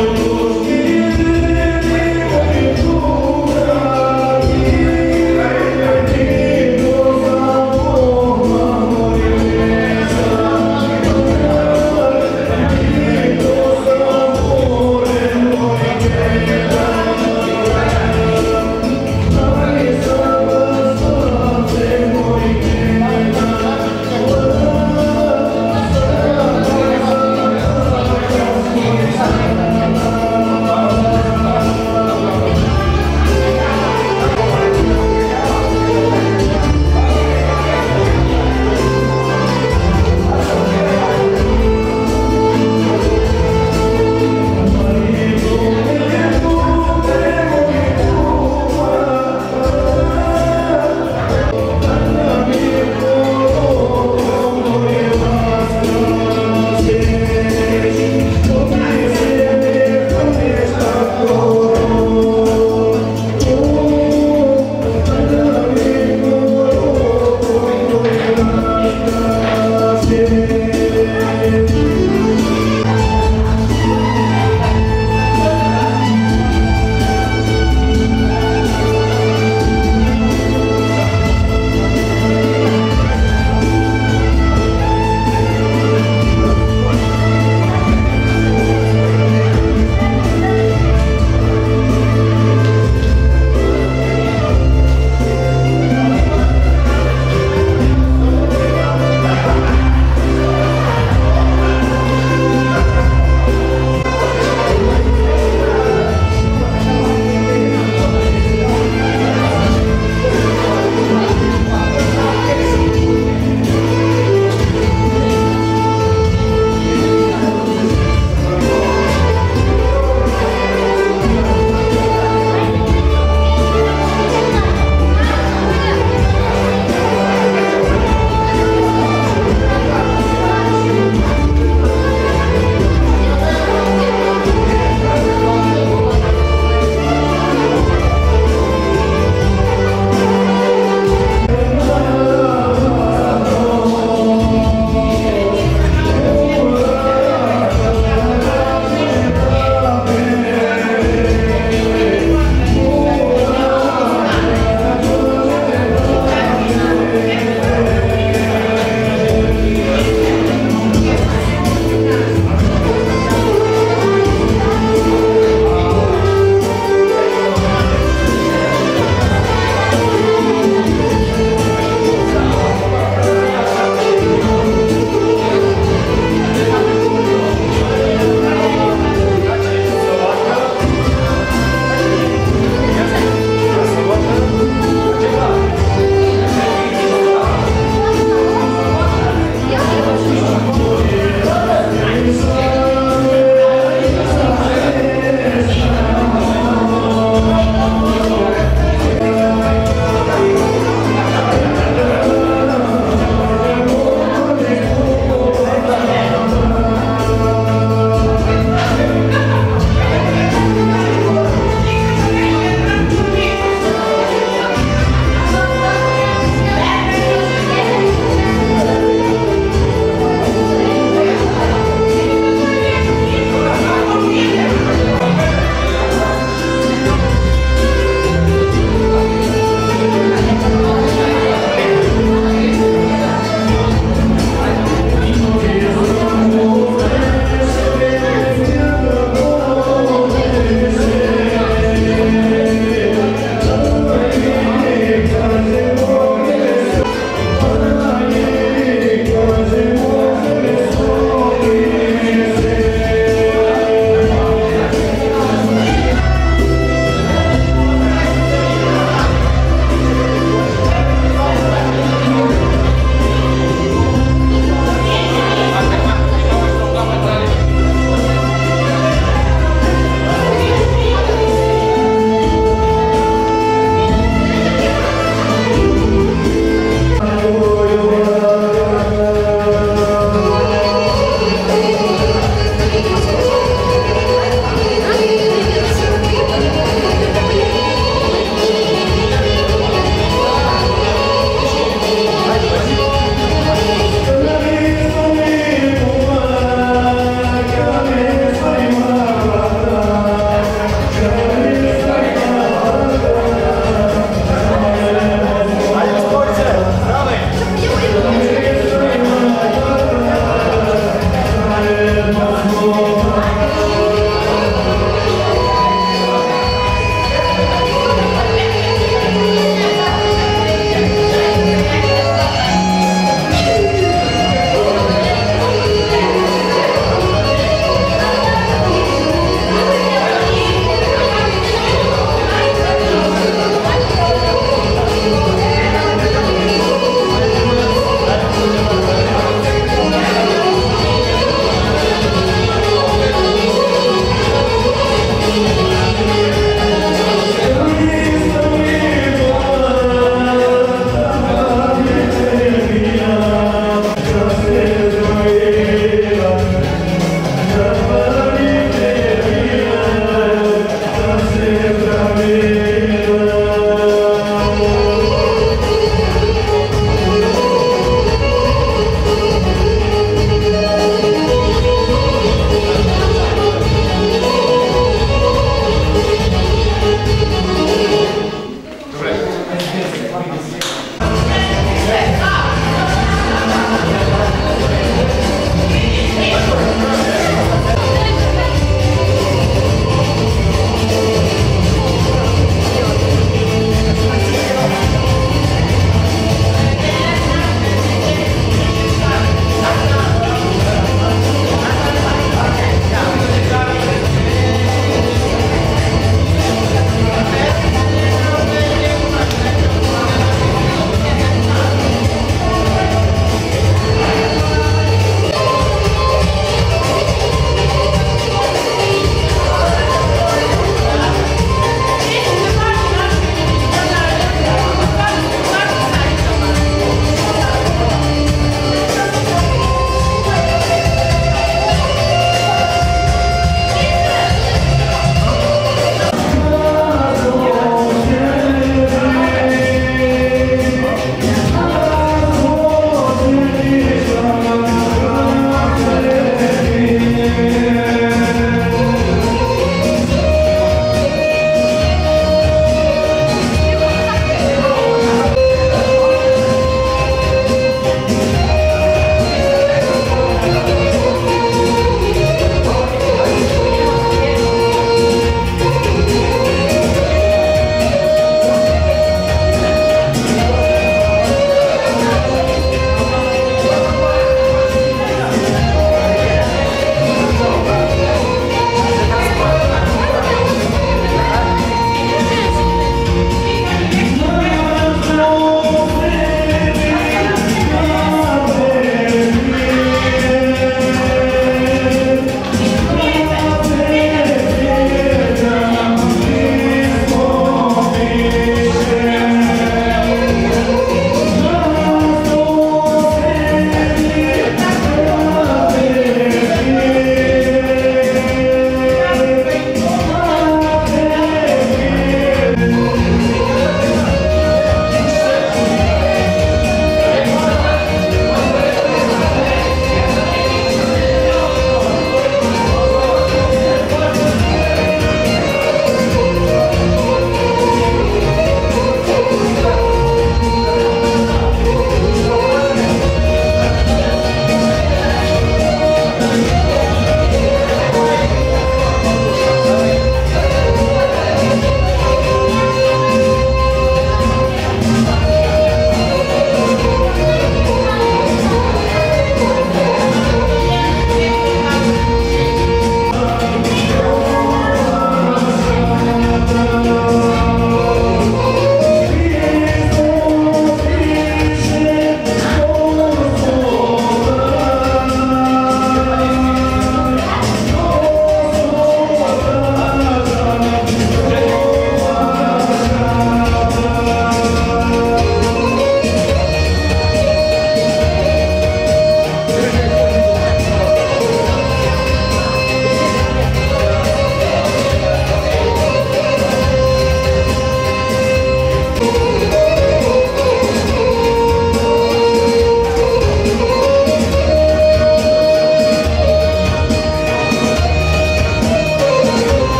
Oh,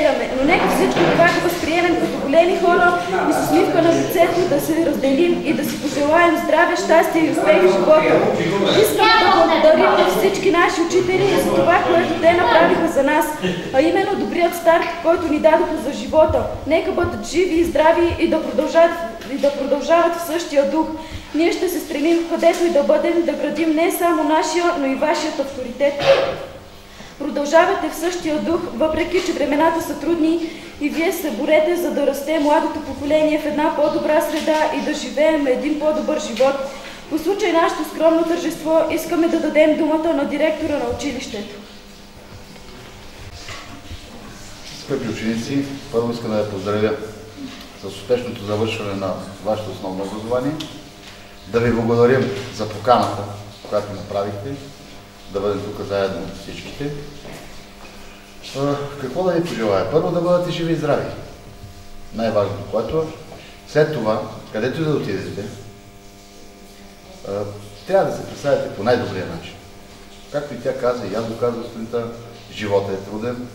бегаме, но нека всичко това го възприемем като големи хора и с усмивка на лицето да се разделим и да си пожелаем здраве, щастие и успех в живота. Искаме да благодарим на всички наши учители за това, което те направиха за нас, а именно добрият старт, който ни дадоха за живота. Нека бъдат живи и здрави и да продължават в същия дух. Ние ще се стремим където и да бъдем, да градим не само нашия, но и вашият авторитет. Продължавате в същия дух, въпреки че времената са трудни и вие се борете, за да расте младото поколение в една по-добра среда и да живеем един по-добър живот. По случай нашето скромно тържество искаме да дадем думата на директора на училището. Скъпи ученици, първо искам да я поздравя с успешното завършване на вашето основно образование. Да ви благодарим за поканата, която направихте, да бъдем тук заедно всичките. Какво да ви пожелая? Първо да бъдете живи и здрави. Най-важното, което след това, където и да отидете, трябва да се представите по най-добрия начин. Както и тя каза, и аз го казвам сутринта, живота е труден,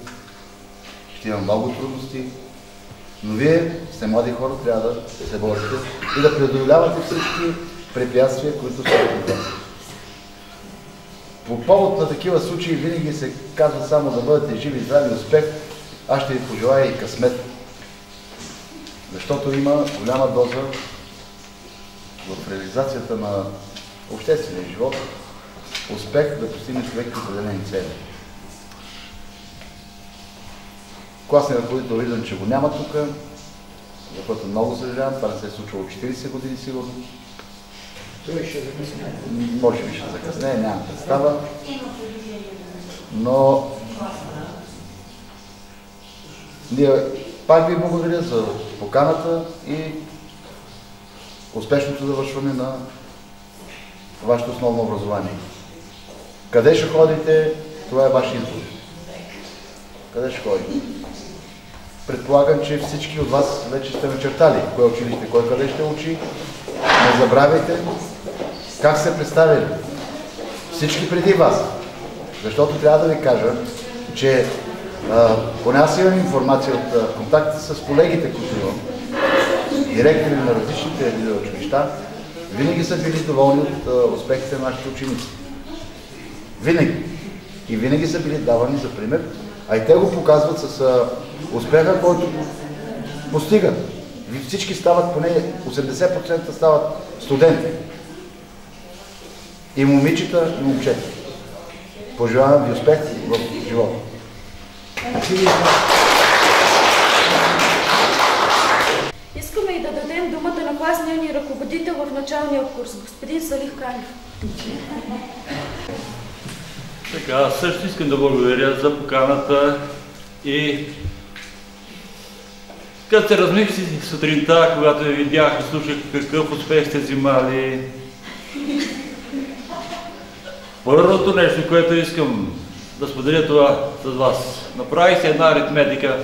ще има много трудности, но вие сте млади хора, трябва да се борите и да преодолявате всички препятствия, които са пред вас. По повод на такива случаи винаги се казва само да бъдете живи, здрави, успех. Аз ще ви пожелая и късмет, защото има голяма доза в реализацията на обществения живот, успех да постигне човек определени цели. Класният ръководител виждам, че го няма тук, за което много съжалявам. Това не се е случвало 40 години сигурно. Той ще закъснее. Може би ще закъснее, нямам представа. Но ние пак ви благодаря за поканата и успешното завършване на вашето основно образование. Къде ще ходите, това е ваш избор. Къде ще ходите? Предполагам, че всички от вас вече сте начертали кое училище, кой къде ще учи. Не забравяйте как се представили всички преди вас. Защото трябва да ви кажа, че поне аз имам информация от контакта с колегите, които имам, директори на различните училища, винаги са били доволни от успехите на нашите ученици. Винаги. И винаги са били давани за пример, а и те го показват с успеха, който постигат. Всички стават, поне 80% стават студенти. И момичета, и момчета. Пожелавам ви успех в живота. Искаме и да дадем думата на класния ни ръководител в началния курс, господин Салих Канев. Така, аз също искам да благодаря за поканата и като се размислих сутринта, когато ви видях и слушах какъв успех сте взимали. Първото нещо, което искам да споделя това с вас. Направих си една аритметика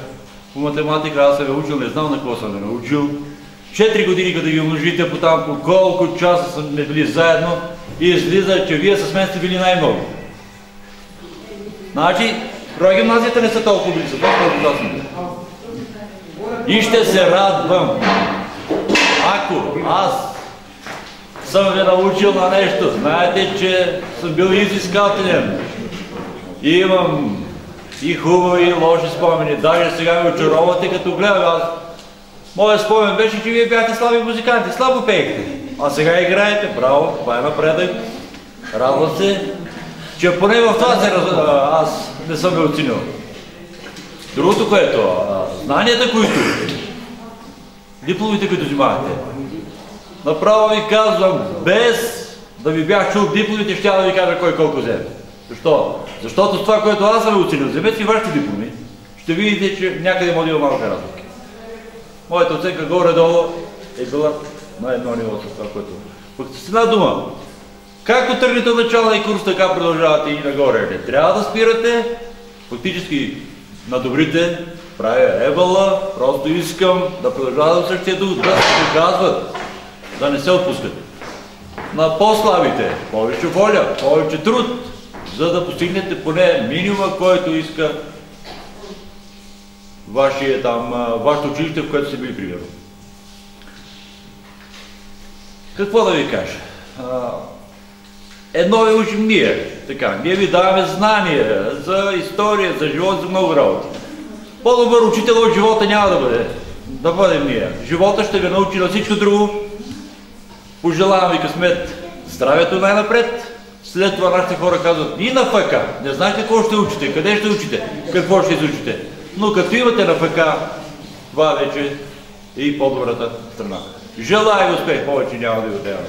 по математика, аз съм я учил, не знам на какво съм я научил. 4 години, като ги умножите по там, по колко часа сме били заедно и излиза, че вие с мен сте били най-много. Значи, прогимназията не са толкова близо, толкова ужасно. И ще се радвам, ако аз съм ви научил на нещо. Знаете, че съм бил изискателен. И имам и хубави, и лоши спомени. Даже сега ми очаровате, като гледам аз. Моят спомен беше, че вие бяхте слаби музиканти, слабо пеехте. А сега играете, браво, това е напредък. Радвам се, че поне в това аз не съм ви оценил. Другото, което, знанията, които, дипломите, които взимахте, направо ви казвам, без да ви бях чул дипломите, ще да ви кажа кой колко вземе. Защо? Защото с това, което аз съм ви оценил, вземете си вашите дипломи, ще видите, че някъде може да има малка разлика. Моята оценка горе-долу е била на едно ниво с това, което... Пък с една дума, както тръгнете от началния курс, така продължавате и нагоре. Трябва да спирате, фактически на добрите, правя ебала, просто искам да продължават в същия дух, да се доказват, да не се отпускат. На по-слабите, повече воля, повече труд, за да постигнете поне минимума, който иска вашето училище, в което сте били примерно. Какво да ви кажа? Едно ви учим ние, така, ние ви даваме знания за история, за живот, за много работи. По-добър учител от живота няма да бъдем ние. Живота ще ви научи на всичко друго. Пожелавам ви късмет, здравето най-напред. След това нашите хора казват и на ФК. Не знаете какво ще учите, къде ще учите, какво ще изучите. Но като имате на ФК, това вече е и по-добрата страна. Желая ви успех, повече няма да ви отдавам.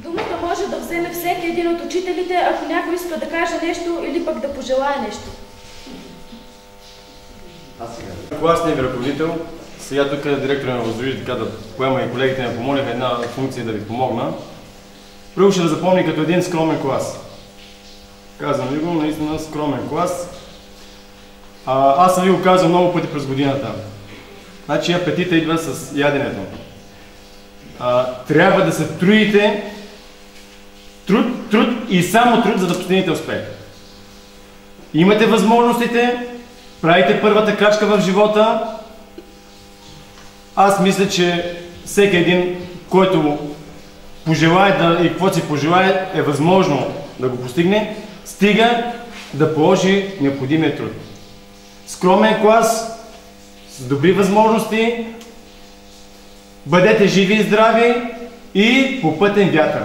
Думата може да вземе всеки един от учителите, ако някой иска да каже нещо или пък да пожелае нещо. Класният ми ръководител, сега тук директора ме възложи така да поема и колегите ме помолиха една функция да ви помогна. Първо ще да запомни като един скромен клас. Казвам ви го, наистина скромен клас. Аз съм ви го казал много пъти през годината. Значи апетита идва с яденето. Трябва да се трудите, труд и само труд, за да постигнете успех. Имате възможностите, правите първата крачка в живота. Аз мисля, че всеки един, който пожелае и каквото си пожелае, е възможно да го постигне, стига да положи необходимия труд. Скромен клас, с добри възможности, бъдете живи и здрави и попътен вятър.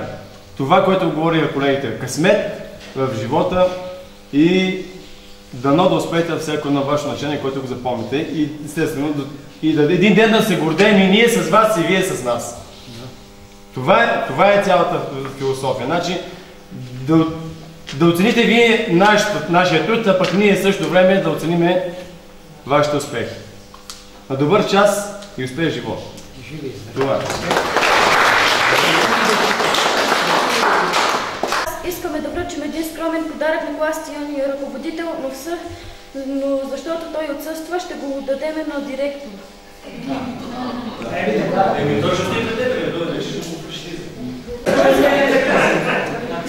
Това, което говориха колегите, късмет в живота и дано да успеете всяко на ваше начинание, което го запомните и естествено един ден да се гордеем и ние с вас и вие с нас. Това е цялата философия. Значи, да оцените вие нашия труд, а пък ние също време да оцениме вашите успехи. На добър час и успех в живота. Това е. Искаме да връчим един скромен подарък на класния ни ръководител, но защото той отсъства, ще го дадем на директор.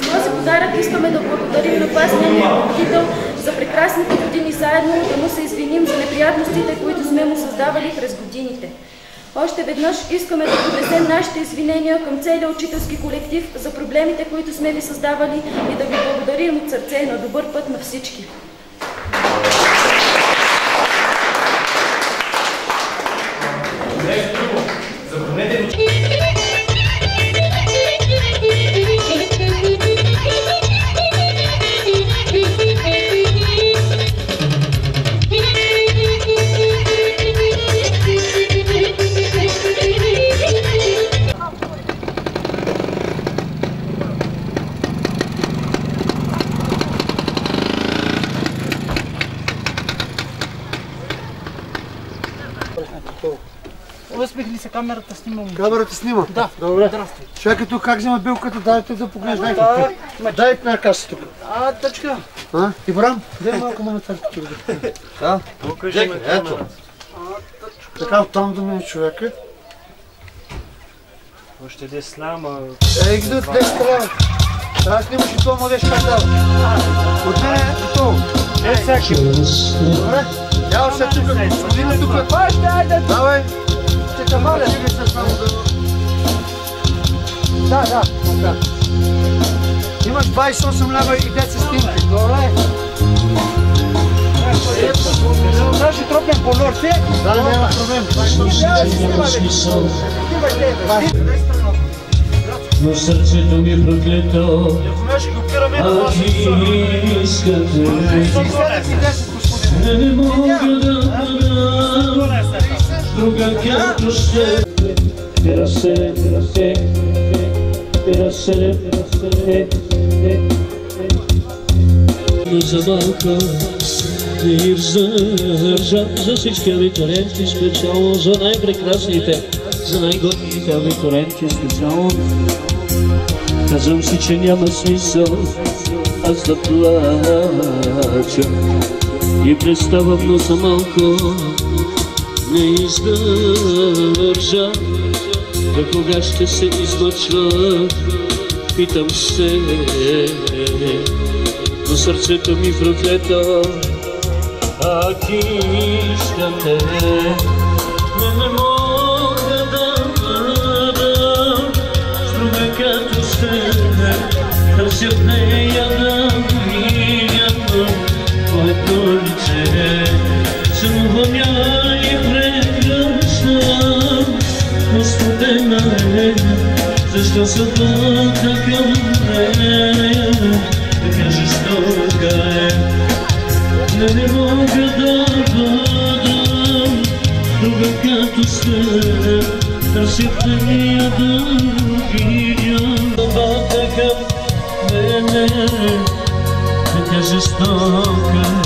С този подарък искаме да благодарим на класния ни ръководител за прекрасните години заедно, да му се извиним за неприятностите, които сме му създавали през годините. Още веднъж искаме да поднесем нашите извинения към целия учителски колектив за проблемите, които сме ви създавали и да ви благодарим от сърце на добър път на всички. Успех ли се камерата снима? Камерата снима? Да. Добре. Здрасти. Чакай тук как взема билката, дайте да погледнеш. Дай на каса тук. Точка. Ибрам, дай малко монетарка тук. Да? Покажи ме камерата. Така оттам да мине човека. Още 10 лама. Где 10 лама. Аз снимаш и това младеж как дава. От мене и това. Всяки. Добре. Я се тук. Година тук. Давай. Ще камаля. Да. Имаш 28 лева и 10 стотинки. Добре. Наши тропен по норте. Да, няма проблем. Но сърцето ми проклето, а ти искате. Не мога да бъда друга, както ще. Но за малко не издържам за всички абитуриенти, специално за най-прекрасните, за най-готните абитуриенти специално. Казвам си, че няма смисъл аз да плача и представам, но за малко не издържам. До кога ще се измъчва, питам се, за сърцето ми проклето. Пак искам те, но не мога да бъда с друга като с тебе. Търся в нея да видя твоето лице. Целувам я и прегръщам, но студена е. Защо съдбата към мен така жестока е? Не мога да бъдам друга като с теб. Търся в нея да видя съдбата към мен така жестока е.